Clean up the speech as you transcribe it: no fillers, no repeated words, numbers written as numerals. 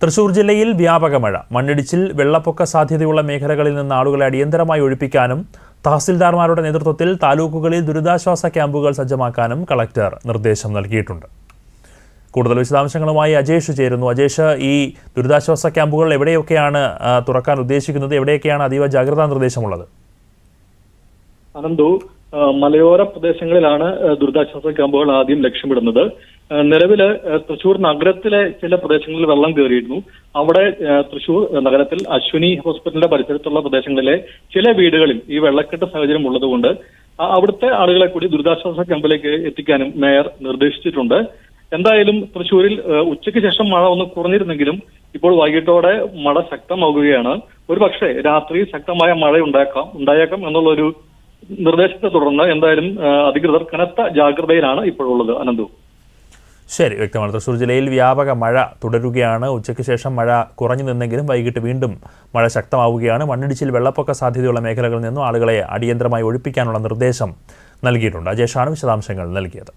തൃശൂർ ജില്ലയിൽ വ്യാപക മഴ. മണ്ണിടിച്ചിൽ, വെള്ളപ്പൊക്ക സാധ്യതയുള്ള മേഖലകളിൽ നിന്ന് ആളുകളെ അടിയന്തരമായി ഒഴിപ്പിക്കാനും തഹസിൽദാർമാരുടെ നേതൃത്വത്തിൽ താലൂക്കുകളിൽ ദുരിതാശ്വാസ ക്യാമ്പുകൾ സജ്ജമാക്കാനും കളക്ടർ നിർദ്ദേശം നൽകിയിട്ടുണ്ട്. കൂടുതൽ വിശദാംശങ്ങളുമായി അജേഷ് ചേരുന്നു. അജേഷ്, ഈ ദുരിതാശ്വാസ ക്യാമ്പുകൾ എവിടെയൊക്കെയാണ് തുറക്കാൻ ഉദ്ദേശിക്കുന്നത്? എവിടെയൊക്കെയാണ് അതീവ ജാഗ്രതാ നിർദ്ദേശമുള്ളത്? അനന്തു, മലയോര പ്രദേശങ്ങളിലാണ് ദുരിതാശ്വാസ ക്യാമ്പുകൾ ആദ്യം ലക്ഷ്യമിടുന്നത്. നിലവില് തൃശൂർ നഗരത്തിലെ ചില പ്രദേശങ്ങളിൽ വെള്ളം കയറിയിരുന്നു. അവിടെ തൃശൂർ നഗരത്തിൽ അശ്വിനി ഹോസ്പിറ്റലിന്റെ പരിസരത്തുള്ള പ്രദേശങ്ങളിലെ ചില വീടുകളിൽ ഈ വെള്ളക്കെട്ട് സാഹചര്യം ഉള്ളതുകൊണ്ട് അവിടുത്തെ ആളുകളെ കൂടി ദുരിതാശ്വാസ ക്യാമ്പിലേക്ക് എത്തിക്കാനും മേയർ നിർദ്ദേശിച്ചിട്ടുണ്ട്. എന്തായാലും തൃശൂരിൽ ഉച്ചയ്ക്ക് ശേഷം മഴ ഒന്ന് കുറഞ്ഞിരുന്നെങ്കിലും ഇപ്പോൾ വൈകിട്ടോടെ മഴ ശക്തമാവുകയാണ്. ഒരുപക്ഷെ രാത്രി ശക്തമായ മഴ ഉണ്ടായേക്കാം എന്നുള്ളൊരു നിർദ്ദേശത്തെ തുടർന്ന് എന്തായാലും അധികൃതർ കനത്ത ജാഗ്രതയിലാണ് ഇപ്പോഴുള്ളത്. അനന്തു, ശരി, വ്യക്തമാണ്. തൃശൂർ ജില്ലയിൽ വ്യാപക മഴ തുടരുകയാണ്. ഉച്ചയ്ക്ക് ശേഷം മഴ കുറഞ്ഞു നിന്നെങ്കിലും വൈകിട്ട് വീണ്ടും മഴ ശക്തമാവുകയാണ്. മണ്ണിടിച്ചിൽ, വെള്ളപ്പൊക്ക സാധ്യതയുള്ള മേഖലകളിൽ നിന്നും ആളുകളെ അടിയന്തരമായി ഒഴിപ്പിക്കാനുള്ള നിർദ്ദേശം നൽകിയിട്ടുണ്ട്. അജേഷാണ് വിശദാംശങ്ങൾ നൽകിയത്.